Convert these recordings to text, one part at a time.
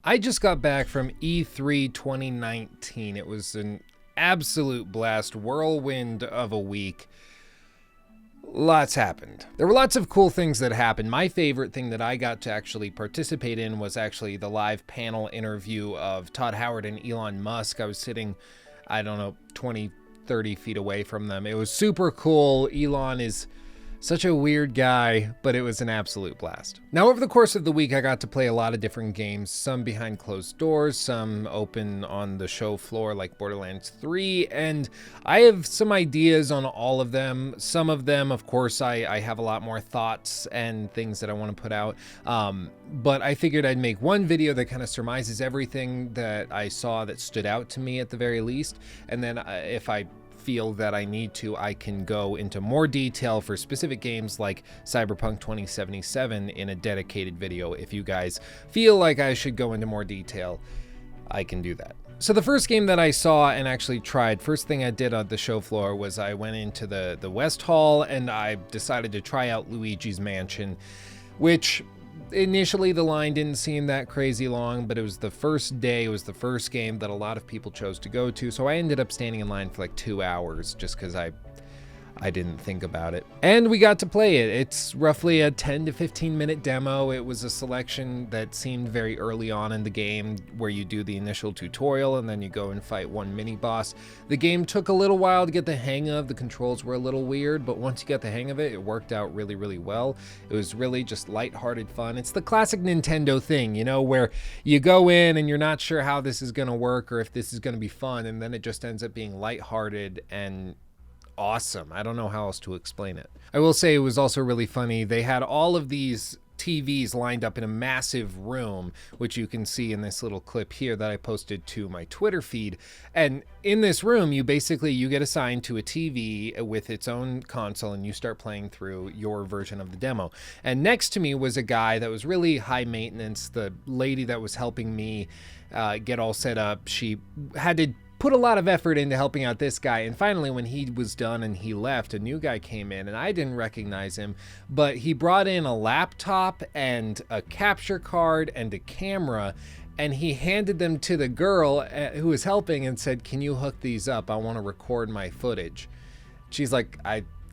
I just got back from E3 2019. It was an absolute blast, whirlwind of a week. Lots happened. There were lots of cool things that happened. My favorite thing that I got to actually participate in was actually the live panel interview of Todd Howard and Elon Musk. I was sitting, 20, 30 feet away from them. It was super cool. Elon is such a weird guy, but it was an absolute blast. Now, over the course of the week, I got to play a lot of different games, some behind closed doors, some open on the show floor like Borderlands 3, and I have some ideas on all of them. Some of them, of course, I have a lot more thoughts and things that I want to put out, but I figured I'd make one video that kind of surmises everything that I saw that stood out to me at the very least, and then if I feel that I need to, I can go into more detail for specific games like Cyberpunk 2077 in a dedicated video. If you guys feel like I should go into more detail, I can do that. So the first game that I saw and actually tried, first thing I did on the show floor was I went into the West Hall and I decided to try out Luigi's Mansion, which initially the line didn't seem that crazy long, but it was the first day, it was the first game that a lot of people chose to go to, so I ended up standing in line for like 2 hours just because I didn't think about it. And we got to play it. It's roughly a 10 to 15 minute demo. It was a selection that seemed very early on in the game where you do the initial tutorial and then you go and fight one mini boss. The game took a little while to get the hang of. The controls were a little weird, but once you got the hang of it, it worked out really, really well. It was really just lighthearted fun. It's the classic Nintendo thing, you know, where you go in and you're not sure how this is going to work or if this is going to be fun, and then it just ends up being lighthearted and awesome. I don't know how else to explain it. I will say it was also really funny. They had all of these TVs lined up in a massive room, which you can see in this little clip here that I posted to my Twitter feed. And in this room, you get assigned to a TV with its own console and you start playing through your version of the demo. And next to me was a guy that was really high maintenance. The lady that was helping me get all set up, she had to put a lot of effort into helping out this guy, and finally when he was done and he left, a new guy came in and I didn't recognize him, but he brought in a laptop and a capture card and a camera, and he handed them to the girl who was helping and said, "Can you hook these up? I want to record my footage." She's like,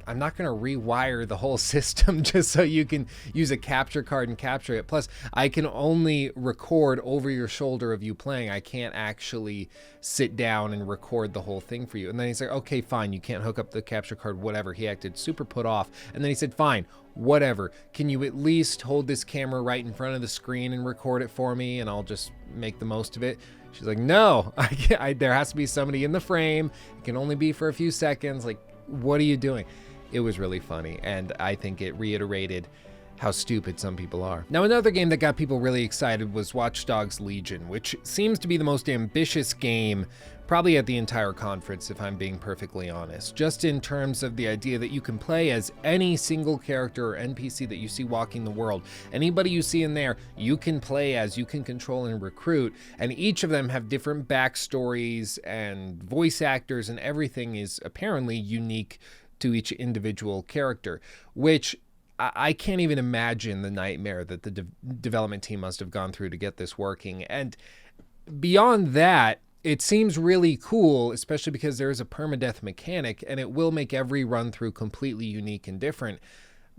I'm not going to rewire the whole system just so you can use a capture card and capture it. Plus, I can only record over your shoulder of you playing. I can't actually sit down and record the whole thing for you. And then he's like, okay, fine, you can't hook up the capture card, whatever. He acted super put off. And then he said, fine, whatever. Can you at least hold this camera right in front of the screen and record it for me, and I'll just make the most of it? She's like, no, there has to be somebody in the frame. It can only be for a few seconds. Like, what are you doing? It was really funny, and I think it reiterated how stupid some people are. Now, another game that got people really excited was Watchdogs Legion, which seems to be the most ambitious game probably at the entire conference, if I'm being perfectly honest, just in terms of the idea that you can play as any single character or NPC that you see walking the world. Anybody you see in there, you can play as, you can control and recruit, and each of them have different backstories and voice actors, and everything is apparently unique to each individual character, which I can't even imagine the nightmare that the development team must have gone through to get this working. And beyond that, it seems really cool, especially because there is a permadeath mechanic and it will make every run through completely unique and different.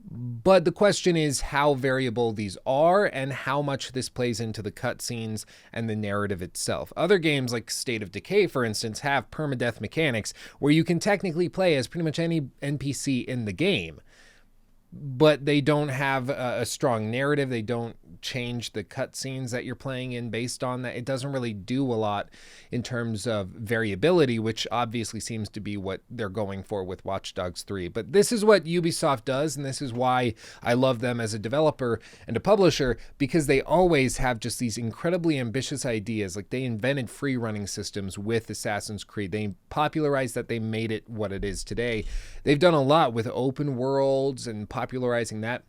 But the question is how variable these are and how much this plays into the cutscenes and the narrative itself. Other games like State of Decay, for instance, have permadeath mechanics where you can technically play as pretty much any NPC in the game, but they don't have a strong narrative. They don't change the cutscenes that you're playing in based on that. It doesn't really do a lot in terms of variability, which obviously seems to be what they're going for with Watch Dogs 3. But this is what Ubisoft does, and this is why I love them as a developer and a publisher, because they always have just these incredibly ambitious ideas. Like, they invented free running systems with Assassin's Creed. They popularized that. They made it what it is today. They've done a lot with open worlds and popularizing that.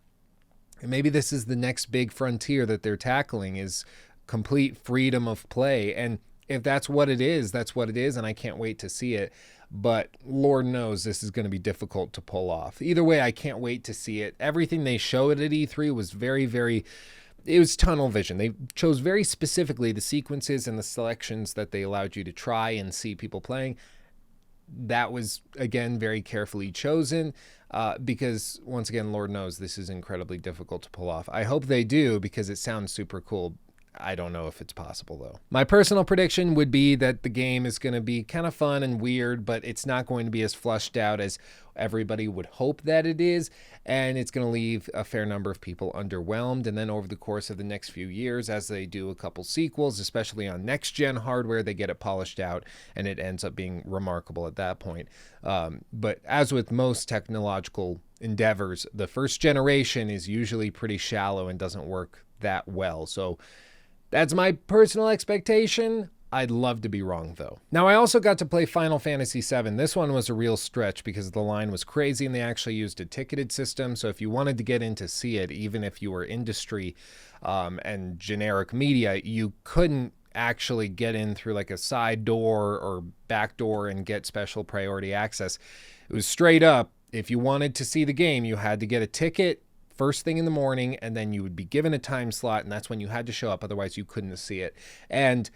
And maybe this is the next big frontier that they're tackling, is complete freedom of play. And if that's what it is, that's what it is, and I can't wait to see it. But Lord knows this is going to be difficult to pull off. Either way, I can't wait to see it. Everything they showed at E3 was very, very it was tunnel vision. They chose very specifically the sequences and the selections that they allowed you to try and see people playing. That was, again, very carefully chosen because, once again, Lord knows this is incredibly difficult to pull off. I hope they do because it sounds super cool. I don't know if it's possible, though. My personal prediction would be that the game is going to be kind of fun and weird, but it's not going to be as fleshed out as everybody would hope that it is, and it's going to leave a fair number of people underwhelmed. And then over the course of the next few years, as they do a couple sequels, especially on next-gen hardware, they get it polished out, and it ends up being remarkable at that point. But as with most technological endeavors, the first generation is usually pretty shallow and doesn't work that well. So that's my personal expectation. I'd love to be wrong, though. Now, I also got to play Final Fantasy VII. This one was a real stretch because the line was crazy and they actually used a ticketed system. So if you wanted to get in to see it, even if you were industry and generic media, you couldn't actually get in through like a side door or back door and get special priority access. It was straight up. If you wanted to see the game, you had to get a ticket first thing in the morning, and then you would be given a time slot, and that's when you had to show up. Otherwise, you couldn't see it. And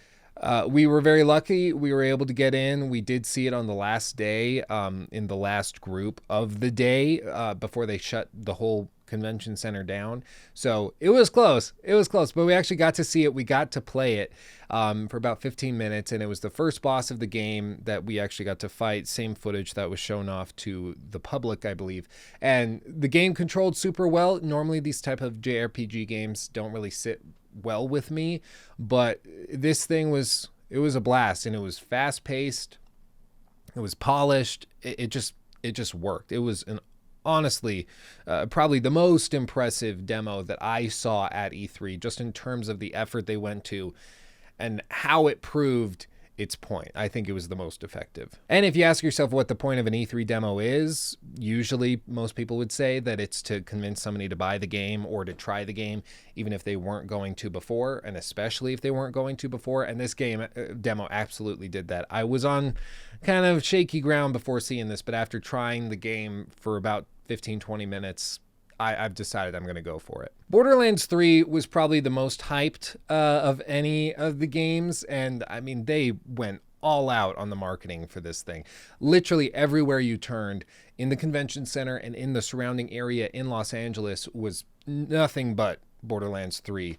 we were very lucky. We were able to get in. We did see it on the last day, in the last group of the day, before they shut the whole convention center down. So it was close. It was close, but we actually got to see it. We got to play it for about 15 minutes, and it was the first boss of the game that we actually got to fight. Same footage that was shown off to the public, I believe. And the game controlled super well. Normally, these type of JRPG games don't really sit well with me, but this thing was a blast, and it was fast-paced. It was polished. It just worked. It was honestly probably the most impressive demo that I saw at E3, just in terms of the effort they went to and how it proved its point. I think it was the most effective. And if you ask yourself what the point of an E3 demo is, usually most people would say that it's to convince somebody to buy the game or to try the game, even if they weren't going to before, and especially if they weren't going to before. And this game demo absolutely did that. I was on kind of shaky ground before seeing this, but after trying the game for about 15-20 minutes, I've decided I'm going to go for it. Borderlands 3 was probably the most hyped of any of the games, and I mean, they went all out on the marketing for this thing. Literally everywhere you turned in the convention center and in the surrounding area in Los Angeles was nothing but Borderlands 3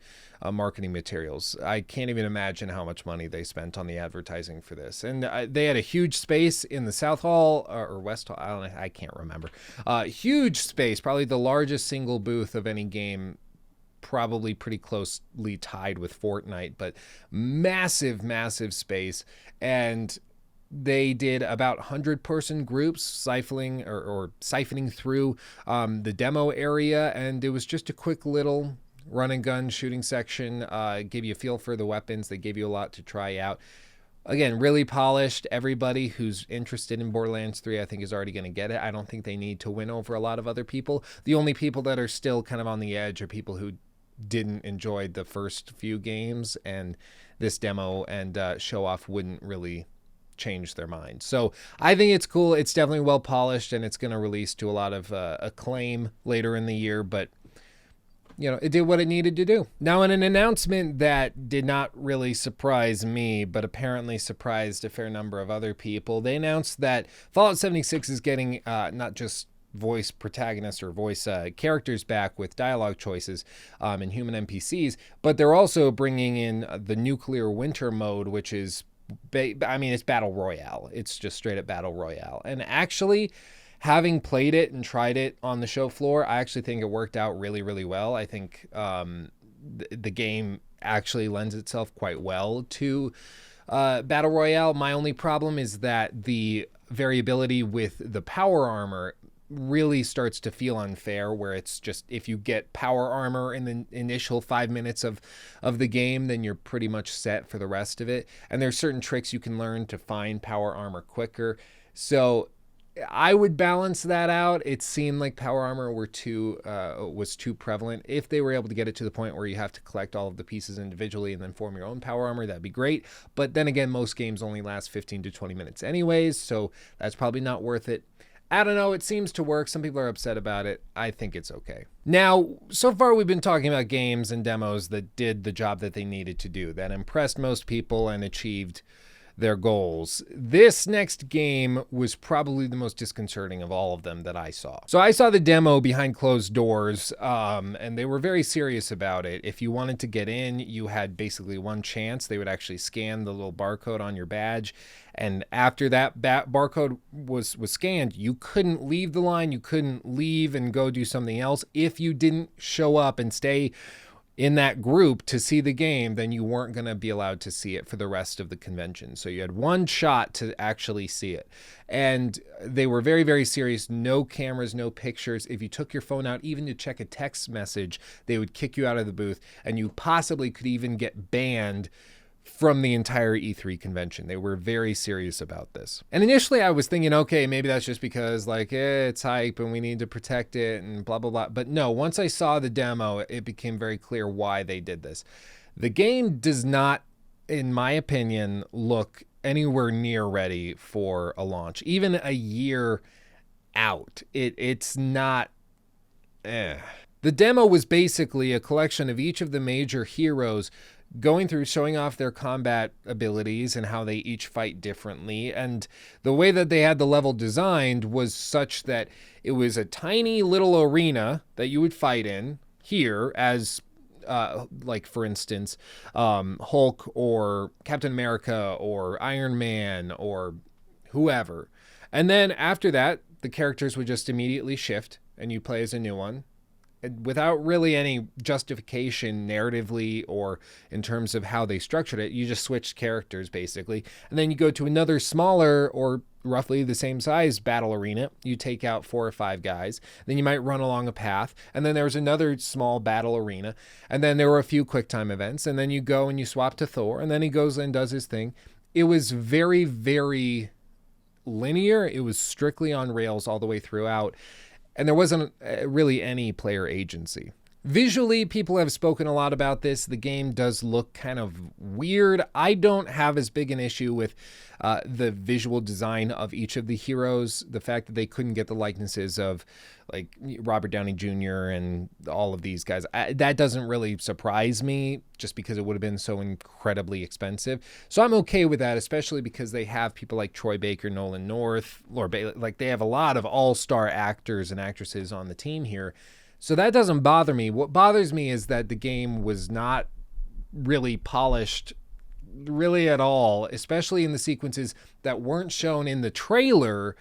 marketing materials. I can't even imagine how much money they spent on the advertising for this. And they had a huge space in the South Hall or West Hall. I can't remember. Huge space, probably the largest single booth of any game, probably pretty closely tied with Fortnite, but massive, massive space. And they did about 100-person groups siphoning through the demo area, and it was just a quick little run and gun shooting section. Gave you a feel for the weapons. They gave you a lot to try out. Again, really polished. Everybody who's interested in Borderlands 3, I think, is already going to get it. I don't think they need to win over a lot of other people. The only people that are still kind of on the edge are people who didn't enjoy the first few games, and this demo and show off wouldn't really change their mind. So I think it's cool. It's definitely well polished, and it's going to release to a lot of acclaim later in the year, but you know, it did what it needed to do. Now, in an announcement that did not really surprise me, but apparently surprised a fair number of other people, they announced that Fallout 76 is getting not just voice protagonists or voice characters back with dialogue choices and human NPCs, but they're also bringing in the nuclear winter mode, which is, it's battle royale. It's just straight up battle royale. And actually, having played it and tried it on the show floor, I actually think it worked out really, really well. I think the game actually lends itself quite well to battle royale. My only problem is that the variability with the power armor really starts to feel unfair, where it's just, if you get power armor in the initial 5 minutes of the game, then you're pretty much set for the rest of it. And there's certain tricks you can learn to find power armor quicker. So I would balance that out. It seemed like power armor was too prevalent. If they were able to get it to the point where you have to collect all of the pieces individually and then form your own power armor, that'd be great. But then again, most games only last 15 to 20 minutes anyways, so that's probably not worth it. I don't know, it seems to work. Some people are upset about it. I think it's okay. Now, so far we've been talking about games and demos that did the job that they needed to do, that impressed most people and achieved their goals. This next game was probably the most disconcerting of all of them that I saw. So I saw the demo behind closed doors, and they were very serious about it. If you wanted to get in, you had basically one chance. They would actually scan the little barcode on your badge, and after that barcode was scanned, you couldn't leave the line. You couldn't leave and go do something else. If you didn't show up and stay in that group to see the game, then you weren't going to be allowed to see it for the rest of the convention. So you had one shot to actually see it. And they were very, very serious. No cameras, no pictures. If you took your phone out, even to check a text message, they would kick you out of the booth, and you possibly could even get banned from the entire E3 convention. They were very serious about this. And initially I was thinking, okay, maybe that's just because it's hype and we need to protect it and blah, blah, blah. But no, once I saw the demo, it became very clear why they did this. The game does not, in my opinion, look anywhere near ready for a launch. Even a year out, it's not... The demo was basically a collection of each of the major heroes going through, showing off their combat abilities and how they each fight differently. And the way that they had the level designed was such that it was a tiny little arena that you would fight in here as, for instance, Hulk or Captain America or Iron Man or whoever. And then after that, the characters would just immediately shift and you play as a new one, without really any justification narratively or in terms of how they structured it. You just switched characters basically. And then you go to another smaller or roughly the same size battle arena. You take out 4 or 5 guys. Then you might run along a path. And then there was another small battle arena. And then there were a few QuickTime events. And then you go and you swap to Thor. And then he goes and does his thing. It was very, very linear. It was strictly on rails all the way throughout. And there wasn't really any player agency. Visually, people have spoken a lot about this. The game does look kind of weird. I don't have as big an issue with the visual design of each of the heroes. The fact that they couldn't get the likenesses of Robert Downey Jr. and all of these guys, that doesn't really surprise me, just because it would have been so incredibly expensive. So I'm okay with that, especially because they have people like Troy Baker, Nolan North, Laura Bailey. They have a lot of all-star actors and actresses on the team here. So that doesn't bother me. What bothers me is that the game was not really polished really at all, especially in the sequences that weren't shown in the trailer.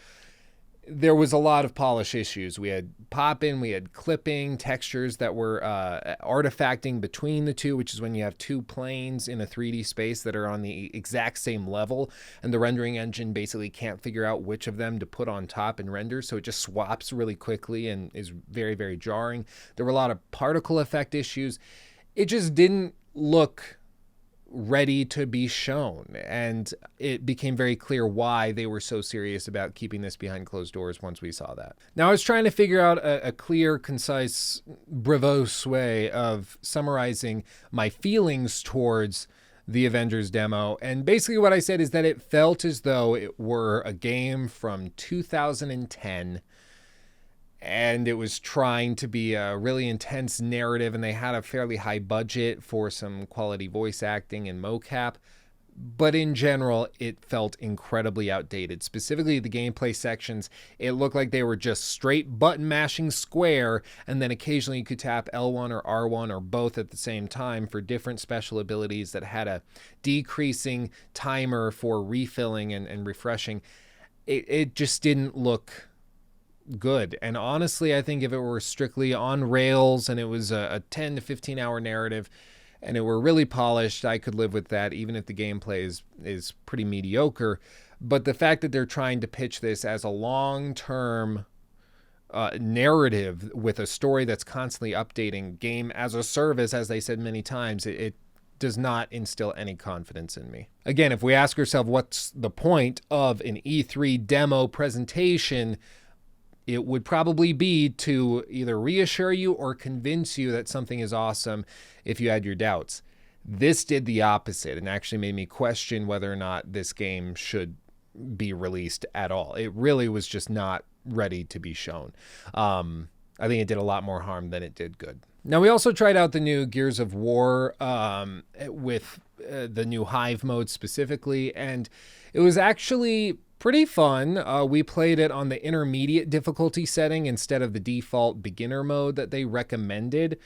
There was a lot of polish issues. We had pop-in, we had clipping, textures that were artifacting between the two, which is when you have 2 planes in a 3D space that are on the exact same level, and the rendering engine basically can't figure out which of them to put on top and render, so it just swaps really quickly and is very, very jarring. There were a lot of particle effect issues. It just didn't look ready to be shown, and it became very clear why they were so serious about keeping this behind closed doors once we saw that. Now, I was trying to figure out a clear, concise, brevose way of summarizing my feelings towards the Avengers demo, and basically what I said is that it felt as though it were a game from 2010, and it was trying to be a really intense narrative, and they had a fairly high budget for some quality voice acting and mocap. But in general, it felt incredibly outdated. Specifically, the gameplay sections, it looked like they were just straight button mashing square, and then occasionally you could tap L1 or R1 or both at the same time for different special abilities that had a decreasing timer for refilling and refreshing. It just didn't look good. And honestly, I think if it were strictly on rails and it was a 10 to 15 hour narrative and it were really polished, I could live with that, even if the gameplay is pretty mediocre. But the fact that they're trying to pitch this as a long-term narrative with a story that's constantly updating, game as a service, as they said many times, it does not instill any confidence in me. Again, if we ask ourselves what's the point of an E3 demo presentation, it would probably be to either reassure you or convince you that something is awesome if you had your doubts. This did the opposite and actually made me question whether or not this game should be released at all. It really was just not ready to be shown. I think it did a lot more harm than it did good. Now, we also tried out the new Gears of War with the new Hive mode specifically, and it was actually pretty fun. We played it on the intermediate difficulty setting instead of the default beginner mode that they recommended,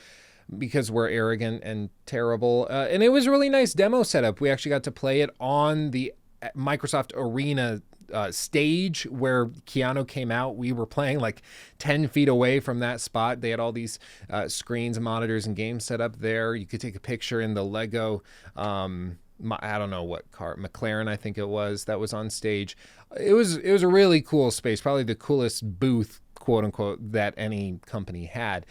because we're arrogant and terrible. And it was a really nice demo setup. We actually got to play it on the Microsoft Arena stage where Keanu came out. We were playing like 10 feet away from that spot. They had all these screens and monitors and games set up there. You could take a picture in the Lego, I don't know what car, McLaren, I think it was, that was on stage. It was a really cool space, probably the coolest booth, quote unquote, that any company had.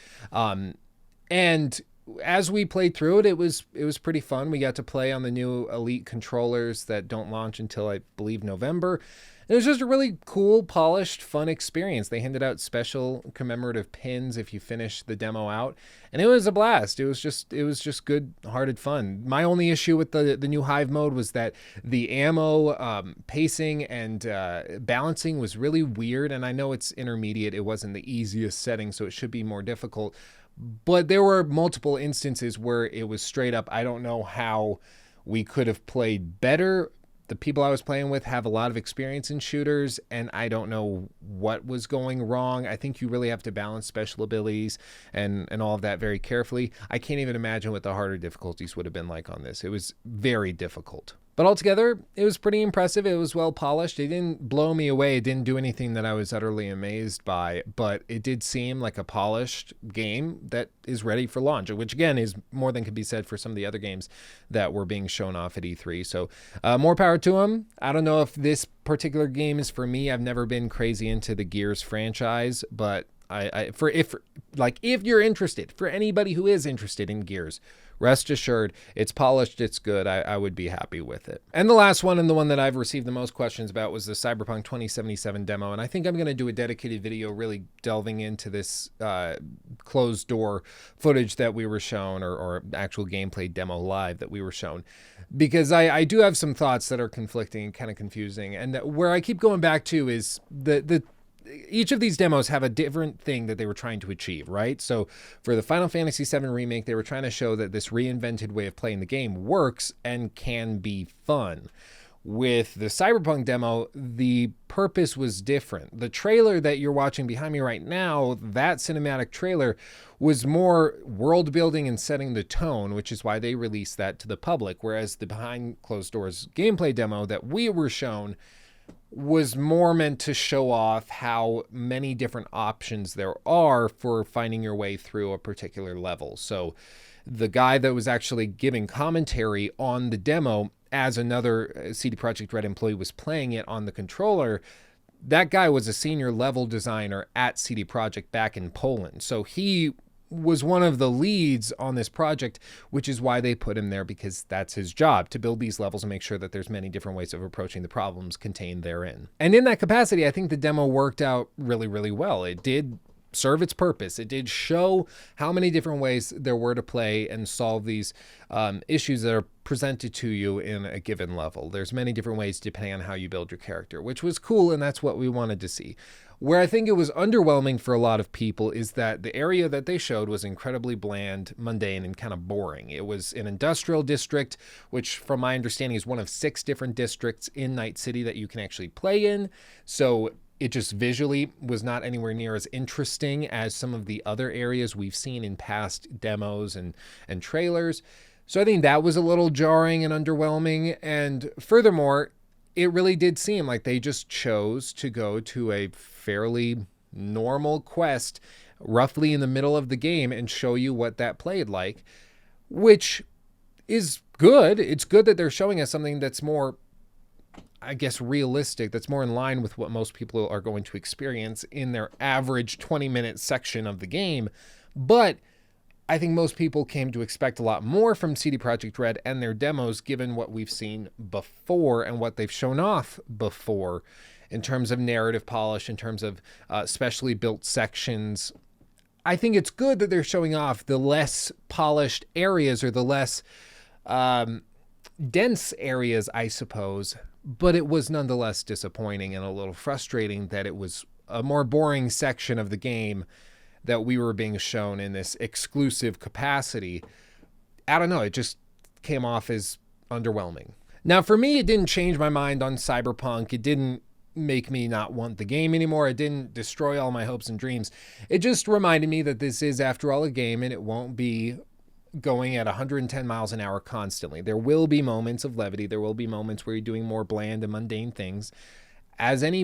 And as we played through it, it was pretty fun. We got to play on the new Elite controllers that don't launch until, I believe, November. It was just a really cool, polished, fun experience. They handed out special commemorative pins if you finish the demo out, and it was a blast. It was just good-hearted fun. My only issue with the new Hive mode was that the ammo pacing and balancing was really weird, and I know it's intermediate. It wasn't the easiest setting, so it should be more difficult. But there were multiple instances where it was straight up, I don't know how we could have played better. The people I was playing with have a lot of experience in shooters, and I don't know what was going wrong. I think you really have to balance special abilities and all of that very carefully. I can't even imagine what the harder difficulties would have been like on this. It was very difficult. But altogether, it was pretty impressive. It was well polished. It didn't blow me away. It didn't do anything that I was utterly amazed by, but it did seem like a polished game that is ready for launch, which again is more than could be said for some of the other games that were being shown off at E3. So more power to them. I don't know if this particular game is for me. I've never been crazy into the Gears franchise, but if you're interested, for anybody who is interested in Gears, rest assured, it's polished, it's good. I would be happy with it. And the last one, and the one that I've received the most questions about, was the Cyberpunk 2077 demo. And I think I'm going to do a dedicated video really delving into this closed door footage that we were shown, or actual gameplay demo live that we were shown, because I do have some thoughts that are conflicting and kind of confusing. And where I keep going back to is each of these demos have a different thing that they were trying to achieve, right? So for the Final Fantasy VII Remake, they were trying to show that this reinvented way of playing the game works and can be fun. With the Cyberpunk demo, the purpose was different. The trailer that you're watching behind me right now, that cinematic trailer, was more world building and setting the tone, which is why they released that to the public. Whereas the behind closed doors gameplay demo that we were shown was more meant to show off how many different options there are for finding your way through a particular level. So the guy that was actually giving commentary on the demo as another CD Projekt Red employee was playing it on the controller, that guy was a senior level designer at CD Projekt back in Poland. So he was one of the leads on this project, which is why they put him there, because that's his job, to build these levels and make sure that there's many different ways of approaching the problems contained therein. And in that capacity, I think the demo worked out really, really well. It did serve its purpose. It did show how many different ways there were to play and solve these issues that are presented to you in a given level. There's many different ways depending on how you build your character, which was cool, and that's what we wanted to see. Where I think it was underwhelming for a lot of people is that the area that they showed was incredibly bland, mundane, and kind of boring. It was an industrial district, which from my understanding is one of 6 different districts in Night City that you can actually play in. So it just visually was not anywhere near as interesting as some of the other areas we've seen in past demos and trailers. So I think that was a little jarring and underwhelming. And furthermore, it really did seem like they just chose to go to a fairly normal quest roughly in the middle of the game and show you what that played like, which is good. It's good that they're showing us something that's more, I guess, realistic, that's more in line with what most people are going to experience in their average 20-minute section of the game. But I think most people came to expect a lot more from CD Projekt Red and their demos, given what we've seen before and what they've shown off before in terms of narrative polish, in terms of specially built sections. I think it's good that they're showing off the less polished areas, or the less dense areas, I suppose. but it was nonetheless disappointing and a little frustrating that it was a more boring section of the game that we were being shown in this exclusive capacity. I don't know, it just came off as underwhelming. Now, for me, it didn't change my mind on Cyberpunk. It didn't make me not want the game anymore. It didn't destroy all my hopes and dreams. It just reminded me that this is, after all, a game, and it won't be going at 110 miles an hour constantly. There will be moments of levity. There will be moments where you're doing more bland and mundane things, as any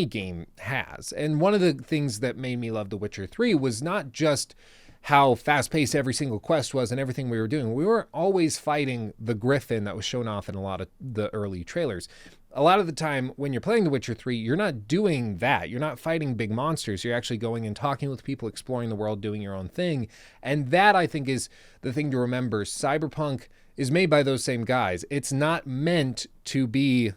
game has. And one of the things that made me love The Witcher 3 was not just how fast-paced every single quest was and everything we were doing. We weren't always fighting the griffin that was shown off in a lot of the early trailers. A lot of the time when you're playing The Witcher 3, you're not doing that. You're not fighting big monsters. You're actually going and talking with people, exploring the world, doing your own thing. And that, I think, is the thing to remember. Cyberpunk is made by those same guys. It's not meant to be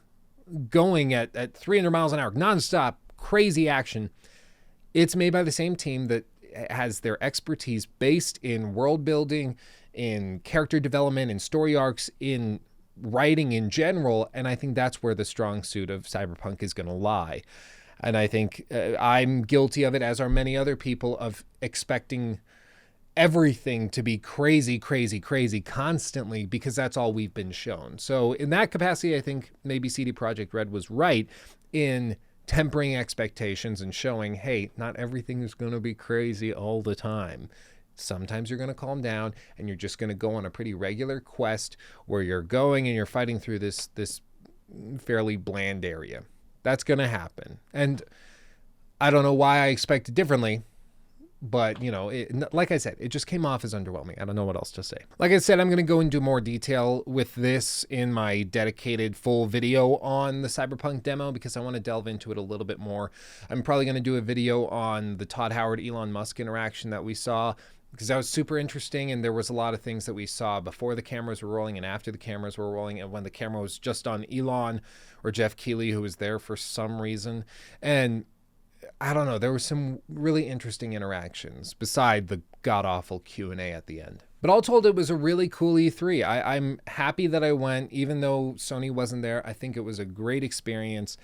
going at 300 miles an hour, nonstop, crazy action. It's made by the same team that has their expertise based in world building, in character development, in story arcs, in writing in general. And I think that's where the strong suit of Cyberpunk is going to lie. And I think I'm guilty of it, as are many other people, of expecting everything to be crazy, crazy, crazy constantly, because that's all we've been shown. So in that capacity, I think maybe CD Projekt Red was right in tempering expectations and showing, hey, not everything is going to be crazy all the time. Sometimes you're going to calm down and you're just going to go on a pretty regular quest where you're going and you're fighting through this fairly bland area. That's going to happen. And I don't know why I expected differently, but, you know, like I said, it just came off as underwhelming. I don't know what else to say. Like I said, I'm going to go into more detail with this in my dedicated full video on the Cyberpunk demo, because I want to delve into it a little bit more. I'm probably going to do a video on the Todd Howard-Elon Musk interaction that we saw, because that was super interesting, and there was a lot of things that we saw before the cameras were rolling and after the cameras were rolling, and when the camera was just on Elon or Jeff Keighley, who was there for some reason. And I don't know, there were some really interesting interactions beside the god-awful Q&A at the end. But all told, it was a really cool E3. I'm happy that I went, even though Sony wasn't there. I think it was a great experience.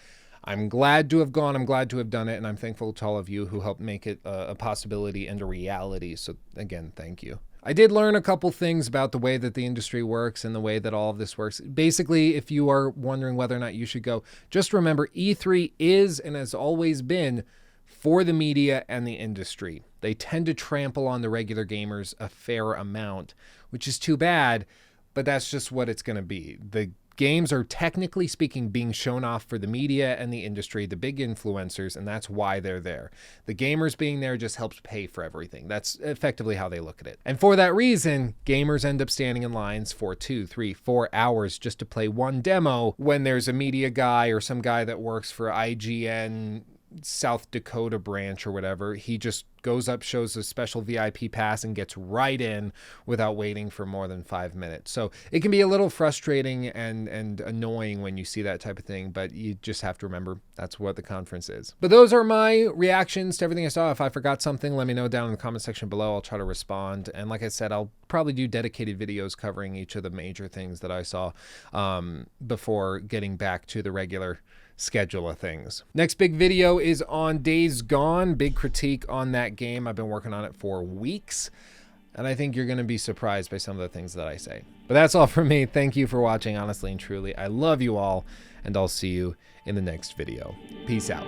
I'm glad to have gone. I'm glad to have done it. And I'm thankful to all of you who helped make it a possibility and a reality. So again, thank you. I did learn a couple things about the way that the industry works and the way that all of this works. Basically, if you are wondering whether or not you should go, just remember E3 is and has always been for the media and the industry. They tend to trample on the regular gamers a fair amount, which is too bad, but that's just what it's going to be. The games are, technically speaking, being shown off for the media and the industry, the big influencers, and that's why they're there. The gamers being there just helps pay for everything. That's effectively how they look at it. And for that reason, gamers end up standing in lines for 2, 3, 4 hours just to play one demo, when there's a media guy or some guy that works for IGN South Dakota branch or whatever. He just goes up, shows a special VIP pass, and gets right in without waiting for more than 5 minutes. So it can be a little frustrating and annoying when you see that type of thing, but you just have to remember that's what the conference is. But those are my reactions to everything I saw. If I forgot something, let me know down in the comment section below. I'll try to respond. And like I said, I'll probably do dedicated videos covering each of the major things that I saw before getting back to the regular schedule of things. Next big video is on Days Gone. Big critique on that game. I've been working on it for weeks, and I think you're going to be surprised by some of the things that I say. But that's all from me. Thank you for watching, honestly and truly. I love you all, and I'll see you in the next video. Peace out.